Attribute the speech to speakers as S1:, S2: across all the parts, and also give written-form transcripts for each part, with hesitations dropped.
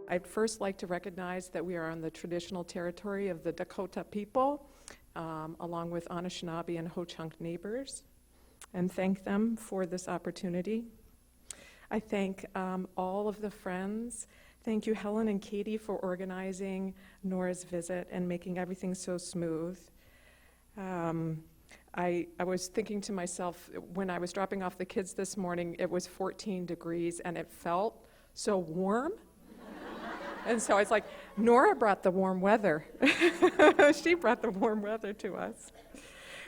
S1: I'd first like to recognize that we are on the traditional territory of the Dakota people, along with Anishinaabe and Ho-Chunk neighbors, and thank them for this opportunity. I thank all of the friends. Thank you, Helen and Katie, for organizing Nora's visit and making everything so smooth. I was thinking to myself, when I was dropping off the kids this morning, it was 14 degrees and it felt so warm. And so I was like, Nora brought the warm weather. She brought the warm weather to us.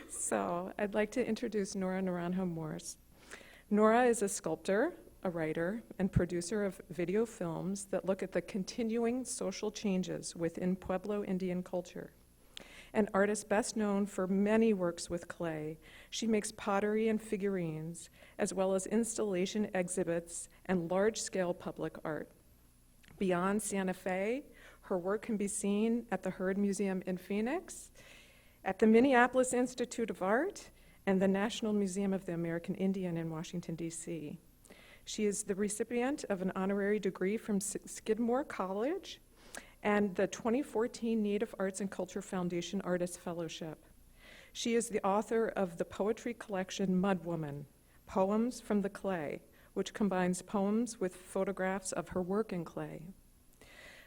S1: So I'd like to introduce Nora Noranjo Morse. Nora is a sculptor, a writer, and producer of video films that look at the continuing social changes within Pueblo Indian culture. An artist best known for many works with clay, she makes pottery and figurines, as well as installation exhibits and large-scale public art. Beyond Santa Fe, her work can be seen at the Heard Museum in Phoenix, at the Minneapolis Institute of Art, and the National Museum of the American Indian in Washington, D.C. She is the recipient of an honorary degree from Skidmore College and the 2014 Native Arts and Culture Foundation Artist Fellowship. She is the author of the poetry collection Mud Woman, Poems from the Clay, which combines poems with photographs of her work in clay.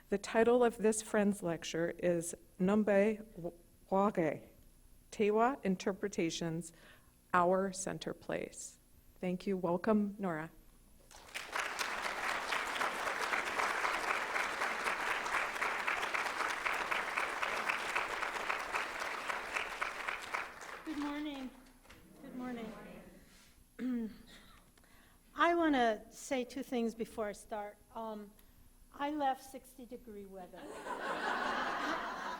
S1: The title of this Friends lecture is Nambe Whageh, Tewa Interpretations, Our Center Place. Thank you. Welcome, Nora.
S2: Good morning. Good morning. I want to say two things before I start. I left 60-degree weather.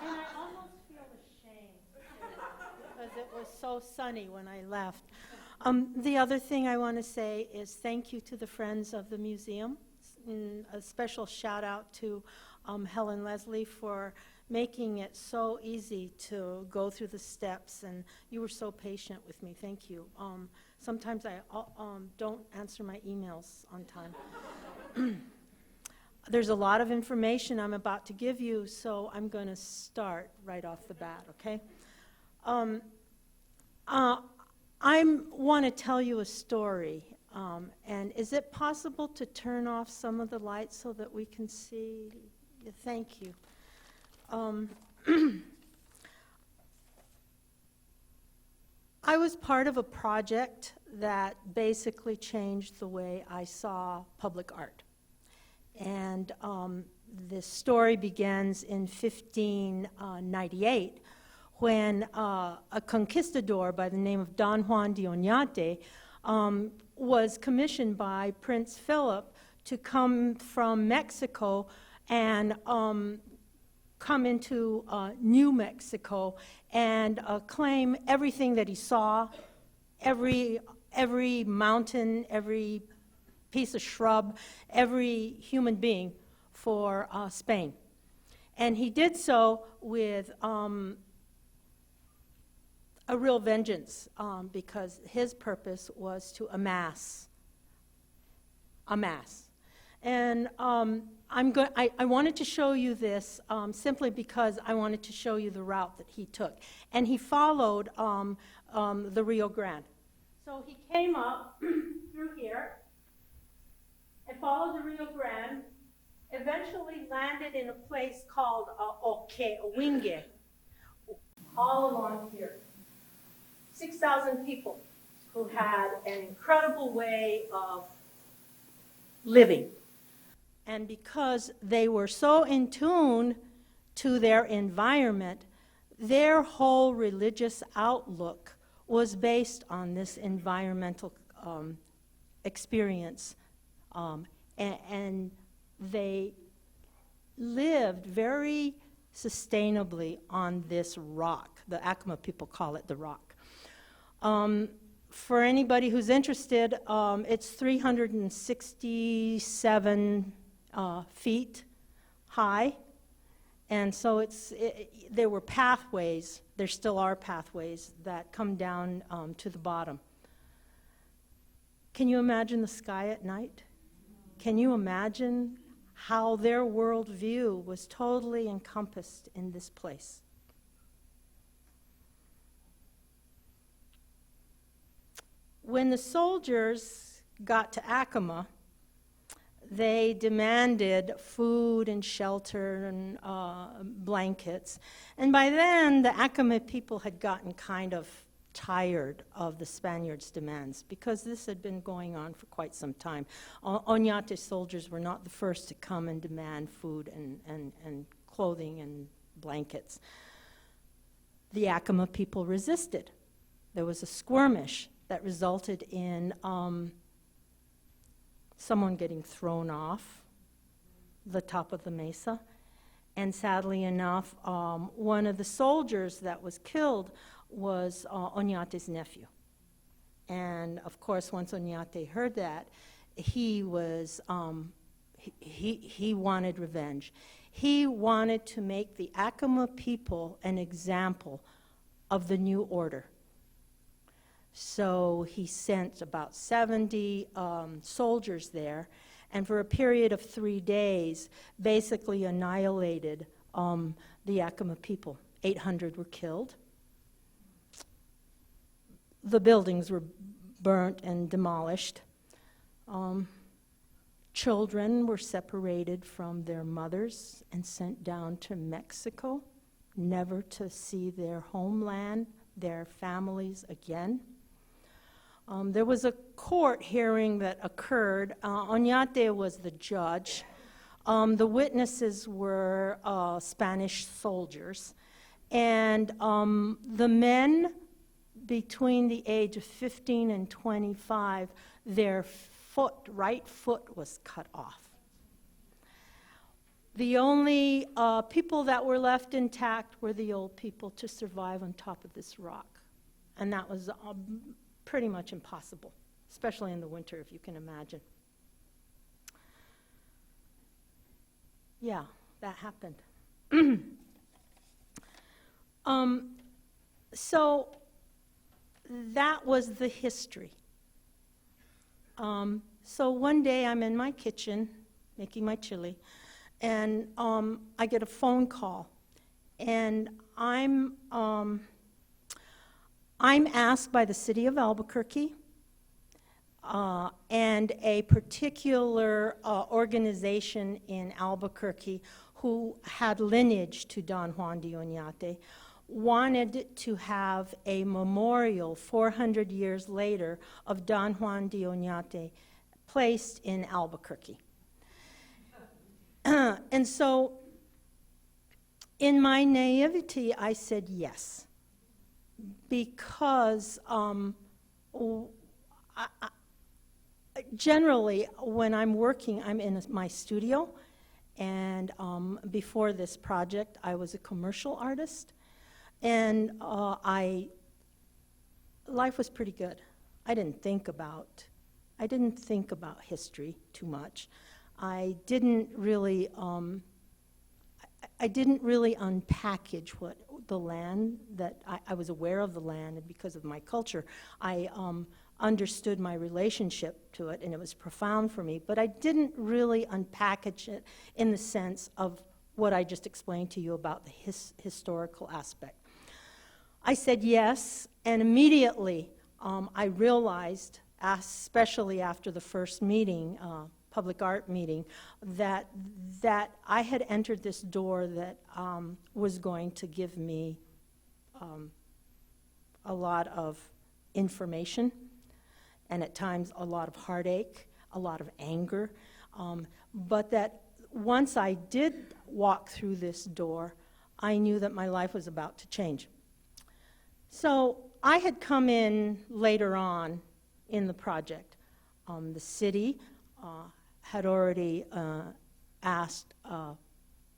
S2: And I almost feel ashamed because it was so sunny when I left. The other thing I want to say is thank you to the Friends of the Museum. A special shout out to Helen Leslie for making it so easy to go through the steps, and you were so patient with me. Thank you. Sometimes I don't answer my emails on time. There's a lot of information I'm about to give you, so I'm going to start right off the bat, okay? I want to tell you a story, and is it possible to turn off some of the lights so that we can see? Thank you. I was part of a project that basically changed the way I saw public art. And this story begins in 1598 when a conquistador by the name of Don Juan Oñate was commissioned by Prince Philip to come from Mexico and come into New Mexico and claim everything that he saw, every mountain, every piece of shrub, every human being for Spain. And he did so with a real vengeance because his purpose was to amass. And I wanted to show you this simply because I wanted to show you the route that he took. And he followed the Rio Grande. So he came up through here and followed the Rio Grande, eventually landed in a place called Whageh, all along here. 6,000 people who had an incredible way of living. And because they were so in tune to their environment, their whole religious outlook was based on this environmental experience. And they lived very sustainably on this rock. The Acoma people call it the rock. For anybody who's interested, it's 367 feet high, and so there were pathways, there still are pathways that come down to the bottom. Can you imagine the sky at night? Can you imagine how their worldview was totally encompassed in this place. When the soldiers got to Acoma, they demanded food and shelter and blankets. And by then, the Acoma people had gotten kind of tired of the Spaniards' demands because this had been going on for quite some time. Oñate soldiers were not the first to come and demand food and clothing and blankets. The Acoma people resisted. There was a skirmish that resulted in someone getting thrown off the top of the mesa. And sadly enough, one of the soldiers that was killed was Oñate's nephew. And of course, once Oñate heard that, he was, he wanted revenge. He wanted to make the Acoma people an example of the new order. So he sent about 70 soldiers there, and for a period of 3 days, basically annihilated the Acoma people. 800 were killed. The buildings were burnt and demolished. Children were separated from their mothers and sent down to Mexico, never to see their homeland, their families again. There was a court hearing that occurred. Oñate was the judge. The witnesses were Spanish soldiers. And the men between the age of 15 and 25, their right foot was cut off. The only people that were left intact were the old people to survive on top of this rock. And that was pretty much impossible, especially in the winter, if you can imagine. Yeah, that happened. So that was the history. So one day I'm in my kitchen making my chili, and I get a phone call, and I'm asked by the city of Albuquerque and a particular organization in Albuquerque who had lineage to Don Juan de Oñate, wanted to have a memorial 400 years later of Don Juan de Oñate placed in Albuquerque. And so, in my naivety, I said yes. Because generally, when I'm working, I'm in my studio, and before this project, I was a commercial artist, and life was pretty good. I didn't think about history too much. I didn't really unpackage what the land that I was aware of the land, and because of my culture, I understood my relationship to it, and it was profound for me. But I didn't really unpackage it in the sense of what I just explained to you about the historical aspect. I said yes, and immediately I realized, especially after the first meeting, public art meeting, that I had entered this door that was going to give me a lot of information, and at times a lot of heartache, a lot of anger, but that once I did walk through this door, I knew that my life was about to change. So I had come in later on in the project. The city had already asked an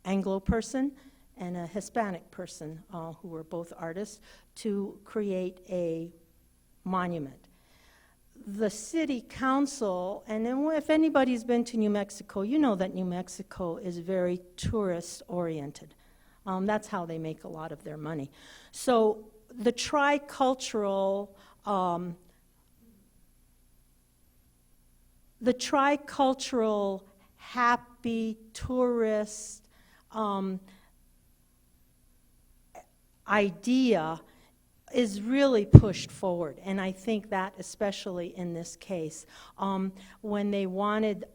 S2: Anglo person and a Hispanic person, who were both artists, to create a monument. The city council, and then if anybody's been to New Mexico, you know that New Mexico is very tourist-oriented. That's how they make a lot of their money. So the tricultural happy tourist idea is really pushed forward. And I think that especially in this case, when they wanted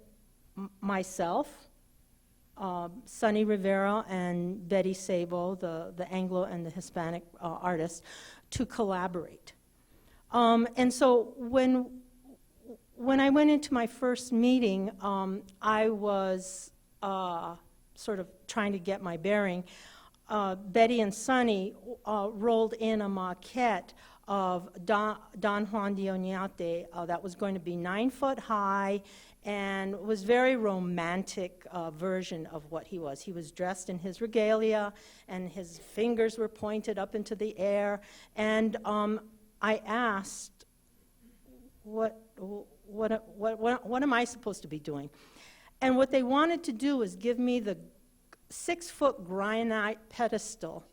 S2: myself, Sonny Rivera and Betty Sabo, the Anglo and the Hispanic artists, to collaborate. And so when I went into my first meeting, I was sort of trying to get my bearing. Betty and Sonny rolled in a maquette of Don Juan Oñate that was going to be 9 foot high and was very romantic version of what he was. He was dressed in his regalia and his fingers were pointed up into the air. And I asked, what am I supposed to be doing? And what they wanted to do was give me the 6-foot granite pedestal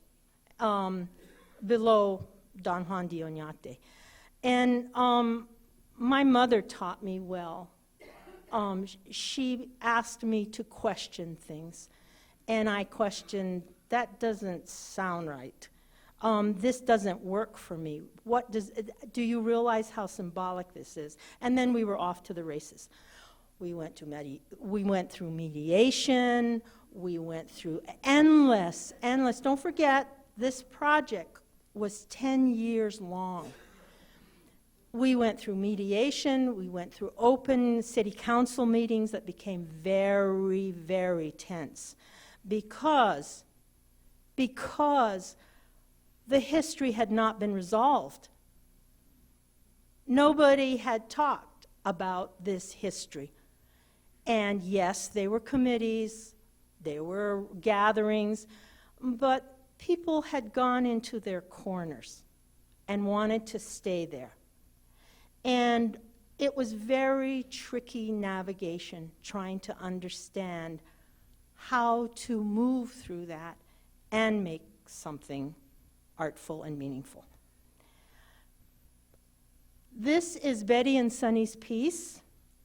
S2: below Don Juan de Oñate. And my mother taught me well. She asked me to question things, and I questioned, that doesn't sound right. This doesn't work for me. Do you realize how symbolic this is? And then we were off to the races. We went through mediation. We went through endless. Don't forget, this project was 10 years long. We went through mediation. We went through open city council meetings that became very, very tense because the history had not been resolved. Nobody had talked about this history. And yes, there were committees, there were gatherings, but people had gone into their corners and wanted to stay there. And it was very tricky navigation, trying to understand how to move through that and make something artful and meaningful. This is Betty and Sonny's piece.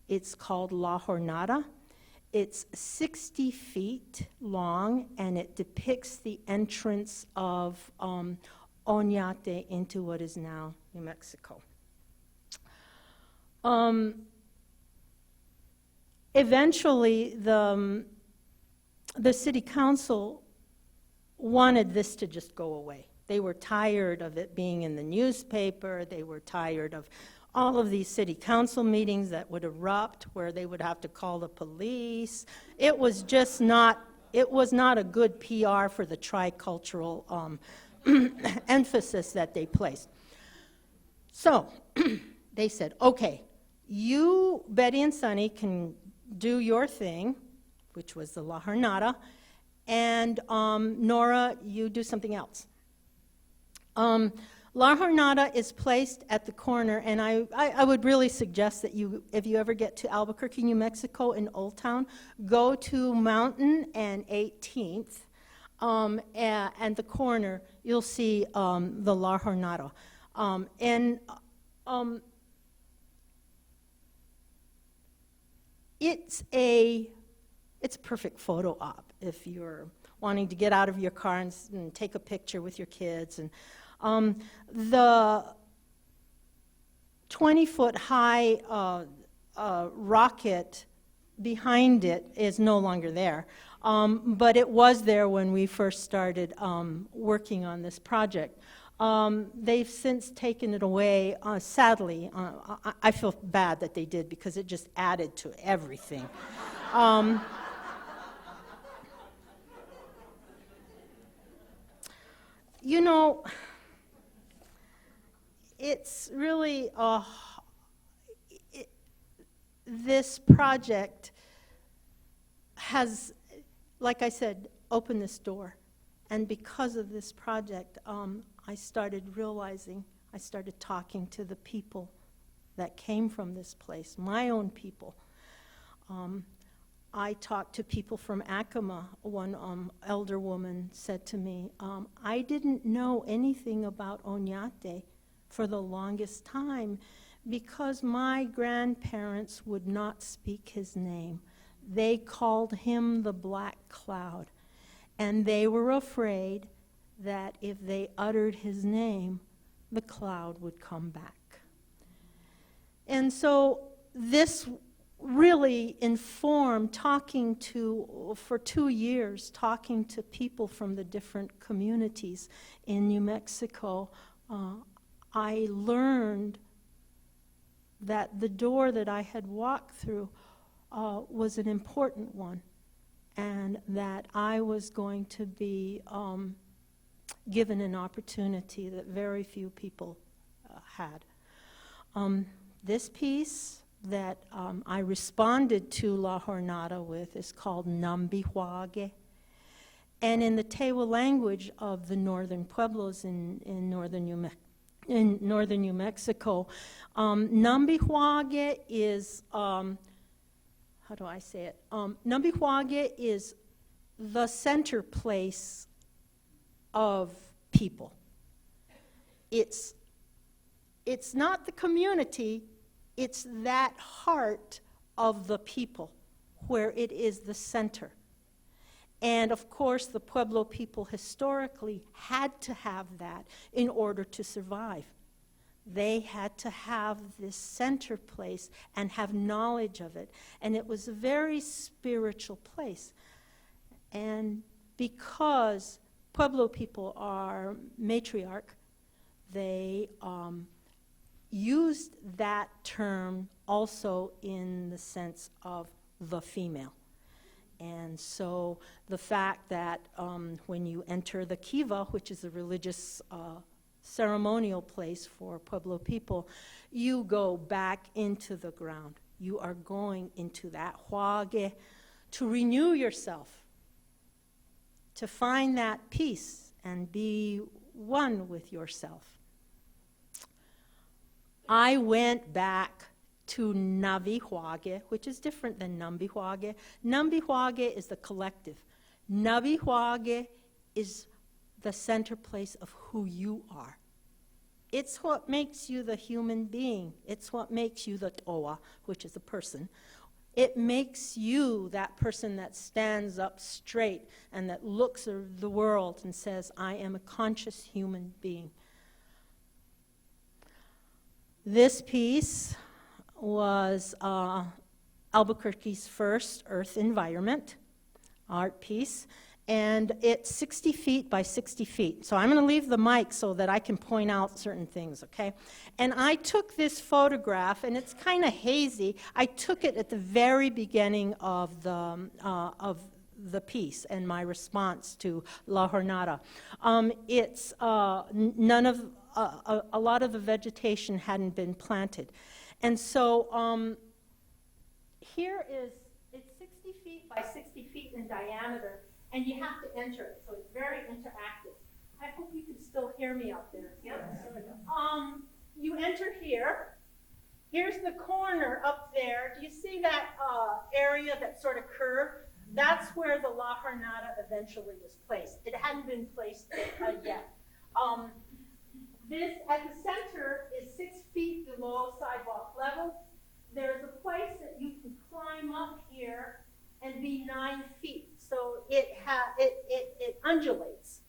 S2: It's called La Jornada. It's 60 feet long, and it depicts the entrance of Oñate into what is now New Mexico. Eventually, the city council wanted this to just go away. They were tired of it being in the newspaper. They were tired of all of these city council meetings that would erupt where they would have to call the police. It was just not, it was not a good PR for the tricultural emphasis that they placed. So they said, okay, you, Betty and Sonny, can do your thing, which was the La Jornada, and Nora, you do something else. La Jornada is placed at the corner, and I would really suggest that you, if you ever get to Albuquerque, New Mexico in Old Town, go to Mountain and 18th, and the corner, you'll see the La Jornada. It's a perfect photo op if you're wanting to get out of your car and take a picture with your kids. And the 20-foot high rocket behind it is no longer there, but it was there when we first started working on this project. They've since taken it away, sadly. I feel bad that they did because it just added to everything. You know, it's really, this project has, like I said, opened this door. And because of this project, I started realizing, I started talking to the people that came from this place, my own people. I talked to people from Acoma. One elder woman said to me, I didn't know anything about Oñate for the longest time because my grandparents would not speak his name. They called him the Black Cloud, and they were afraid that if they uttered his name, the cloud would come back. And so this really informed for 2 years, talking to people from the different communities in New Mexico. I learned that the door that I had walked through was an important one, and that I was going to be given an opportunity that very few people had. This piece that I responded to La Jornada with is called Nambe Whageh. And in the Tewa language of the northern pueblos in northern New Mexico, Nambe Whageh is, how do I say it? Nambe Whageh is the center place of people. It's not the community, it's that heart of the people where it is the center. And of course, the Pueblo people historically had to have that in order to survive. They had to have this center place and have knowledge of it. And it was a very spiritual place. And because Pueblo people are matriarch, they used that term also in the sense of the female. And so the fact that when you enter the kiva, which is a religious ceremonial place for Pueblo people, you go back into the ground. You are going into that Whageh to renew yourself, to find that peace and be one with yourself. I went back to Navi Whageh, which is different than Nambe Whageh. Nambe Whageh is the collective. Navi Whageh is the center place of who you are. It's what makes you the human being. It's what makes you the toa, which is a person. It makes you that person that stands up straight and that looks at the world and says, I am a conscious human being. This piece was Albuquerque's first earth environment art piece, and it's 60 feet by 60 feet. So I'm going to leave the mic so that I can point out certain things, okay? And I took this photograph, and it's kind of hazy. I took it at the very beginning of the piece and my response to La Jornada. A lot of the vegetation hadn't been planted. And so here it's 60 feet by 60 feet in diameter, and you have to enter it, so it's very interactive. I hope you can still hear me out there. Yep. You enter here. Here's the corner up there. Do you see that area that sort of curved? That's where the La Jornada eventually was placed. It hadn't been placed yet. This at the center is 6 feet below sidewalk level. There's a place that you can climb up here and be 9 feet. So it undulates.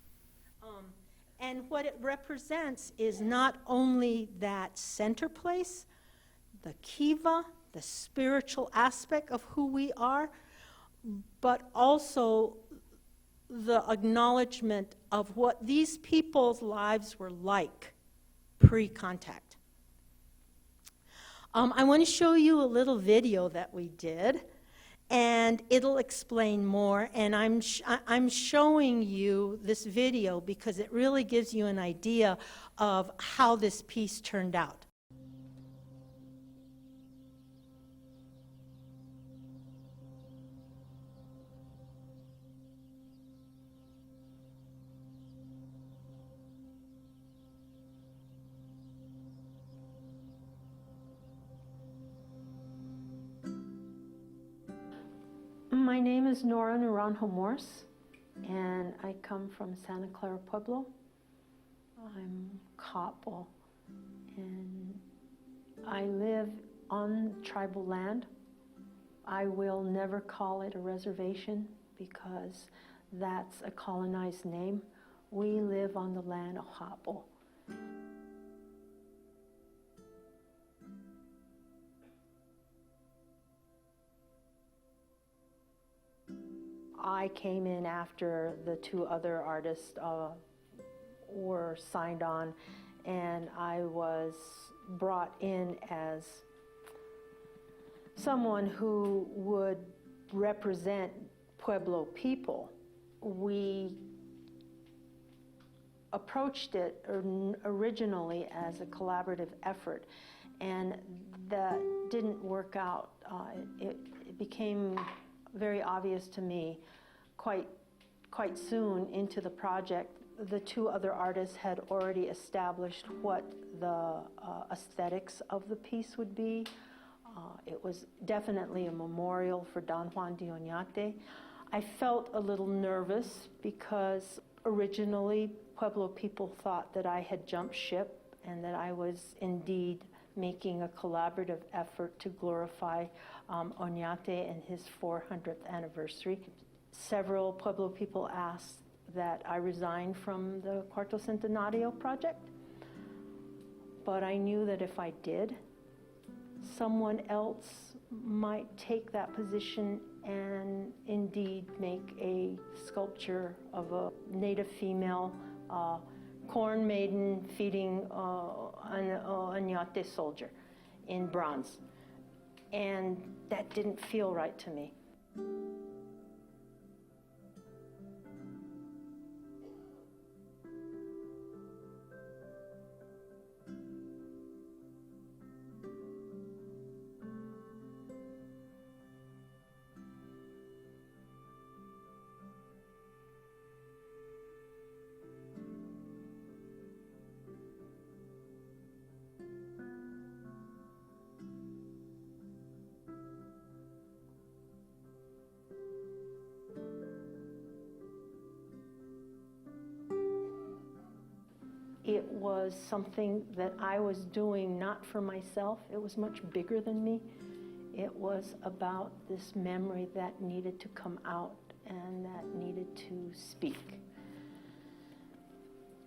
S2: And what it represents is not only that center place, the kiva, the spiritual aspect of who we are, but also the acknowledgement of what these people's lives were like pre-contact. I want to show you a little video that we did, and it'll explain more. And I'm showing you this video because it really gives you an idea of how this piece turned out. My name is Nora Noranjo Morse, and I come from Santa Clara, Pueblo. I'm Capo, and I live on tribal land. I will never call it a reservation because that's a colonized name. We live on the land of Whageh. I came in after the two other artists were signed on, and I was brought in as someone who would represent Pueblo people. We approached it originally as a collaborative effort, and that didn't work out. It became very obvious to me quite soon into the project. The two other artists had already established what the aesthetics of the piece would be. It was definitely a memorial for Don Juan Oñate. I felt a little nervous because originally Pueblo people thought that I had jumped ship and that I was indeed making a collaborative effort to glorify Oñate and his 400th anniversary. Several Pueblo people asked that I resign from the Cuarto Centenario project, but I knew that if I did, someone else might take that position and indeed make a sculpture of a native female corn maiden feeding an Oñate soldier in bronze. And that didn't feel right to me. It was something that I was doing not for myself. It was much bigger than me. It was about this memory that needed to come out and that needed to speak.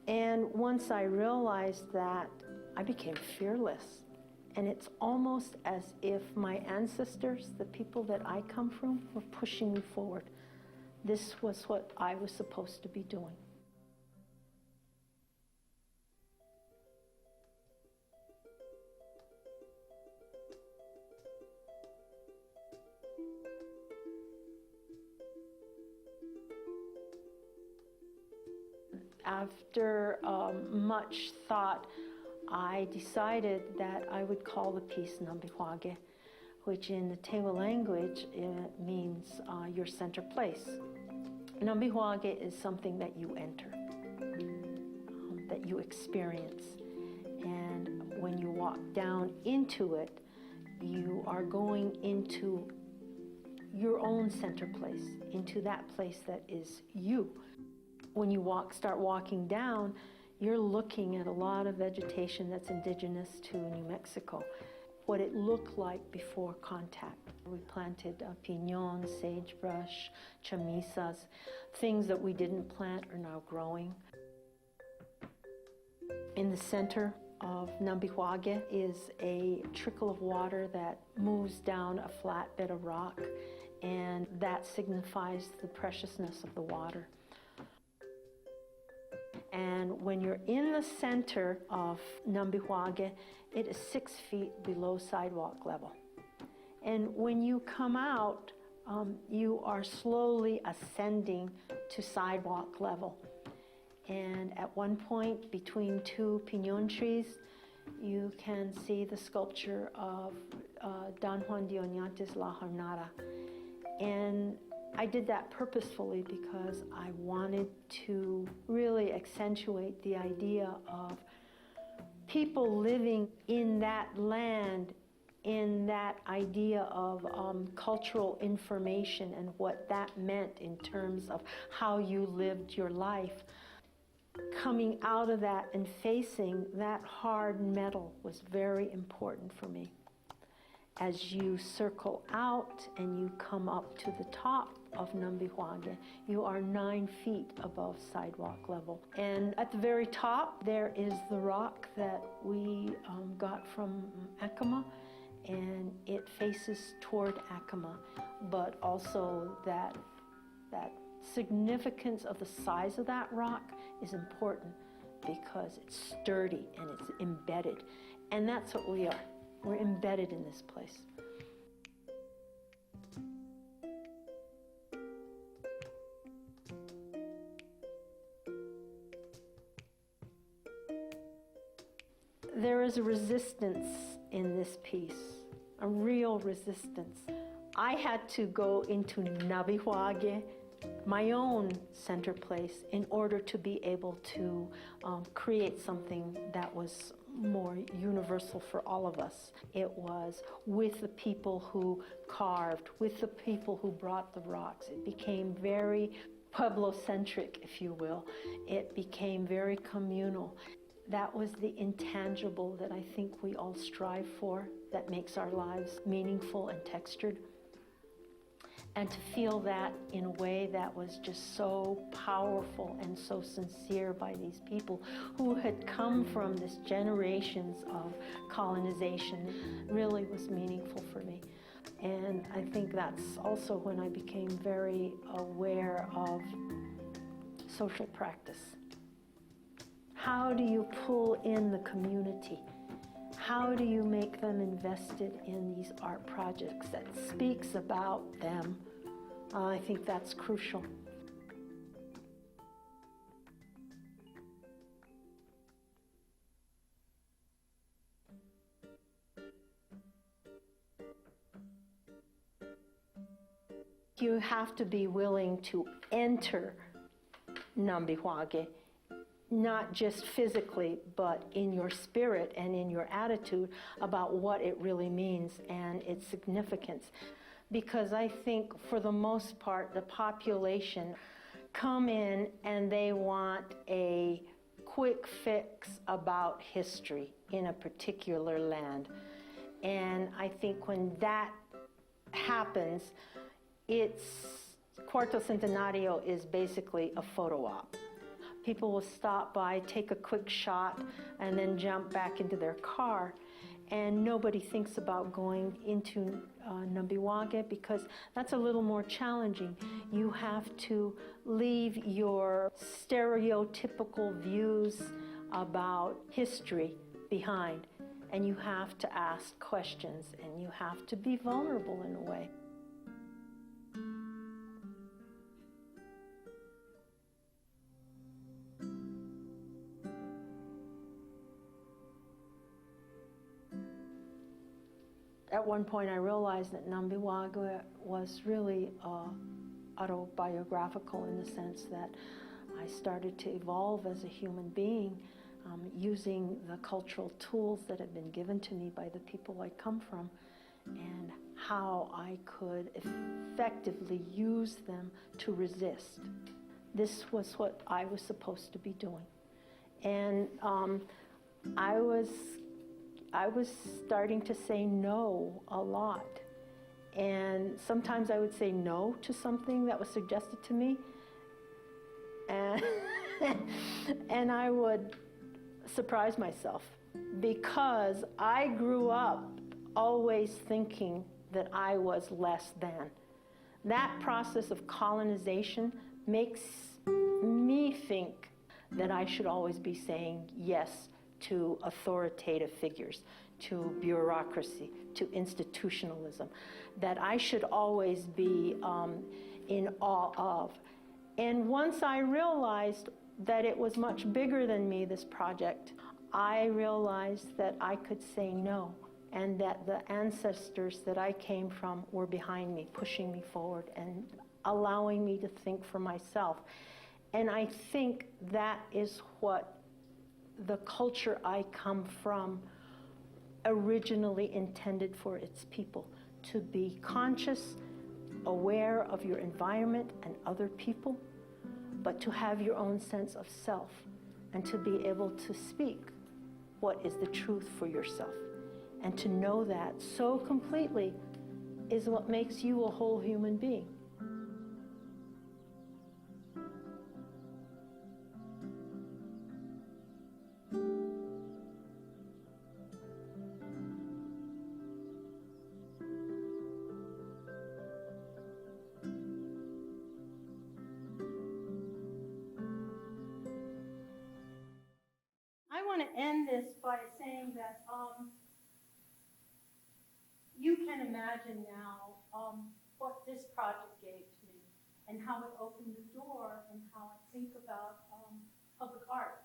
S2: And once I realized that, I became fearless. And it's almost as if my ancestors, the people that I come from, were pushing me forward. This was what I was supposed to be doing. After much thought, I decided that I would call the piece Nambe Whageh, which in the Tewa language means your center place. Nambe Whageh is something that you enter, that you experience. And when you walk down into it, you are going into your own center place, into that place that is you. When you start walking down, you're looking at a lot of vegetation that's indigenous to New Mexico. What it looked like before contact. We planted piñon, sagebrush, chamisas. Things that we didn't plant are now growing. In the center of Nambe Whageh is a trickle of water that moves down a flat bed of rock, and that signifies the preciousness of the water. And when you're in the center of Nambe Whageh, it is 6 feet below sidewalk level. And when you come out, you are slowly ascending to sidewalk level. And at one point, between two piñon trees, you can see the sculpture of Don Juan Oñate's La Jornada. And I did that purposefully because I wanted to really accentuate the idea of people living in that land, in that idea of cultural information and what that meant in terms of how you lived your life. Coming out of that and facing that hard metal was very important for me. As you circle out and you come up to the top of Nambe Whageh, you are 9 feet above sidewalk level. And at the very top, there is the rock that we got from Acoma, and it faces toward Acoma, but also that significance of the size of that rock is important because it's sturdy and it's embedded. And that's what we are. We're embedded in this place. There is a resistance in this piece, a real resistance. I had to go into Nambe Whageh, my own center place, in order to be able to create something that was more universal for all of us. It was with the people who carved, with the people who brought the rocks. It became very Pueblo-centric, if you will. It became very communal. That was the intangible that I think we all strive for, that makes our lives meaningful and textured. And to feel that in a way that was just so powerful and so sincere by these people who had come from this generations of colonization really was meaningful for me. And I think that's also when I became very aware of social practice. How do you pull in the community? How do you make them invested in these art projects that speaks about them? I think that's crucial. You have to be willing to enter Nambe Whageh, not just physically, but in your spirit and in your attitude about what it really means and its significance. Because I think for the most part, the population come in and they want a quick fix about history in a particular land. And I think when that happens, Cuarto Centenario is basically a photo op. People will stop by, take a quick shot, and then jump back into their car. And nobody thinks about going into Nambe Whageh because that's a little more challenging. You have to leave your stereotypical views about history behind, and you have to ask questions, and you have to be vulnerable in a way. At one point, I realized that Nambe Whageh was really autobiographical in the sense that I started to evolve as a human being using the cultural tools that had been given to me by the people I come from, and how I could effectively use them to resist. This was what I was supposed to be doing. And I was starting to say no a lot. And sometimes I would say no to something that was suggested to me. And, and I would surprise myself because I grew up always thinking that I was less than. That process of colonization makes me think that I should always be saying yes to authoritative figures, to bureaucracy, to institutionalism, that I should always be in awe of. And once I realized that it was much bigger than me, this project, I realized that I could say no, and that the ancestors that I came from were behind me, pushing me forward and allowing me to think for myself. And I think that is what the culture I come from originally intended for its people, to be conscious, aware of your environment and other people, but to have your own sense of self and to be able to speak what is the truth for yourself. And to know that so completely is what makes you a whole human being. I want to end this by saying that you can imagine now what this project gave to me and how it opened the door and how I think about public art.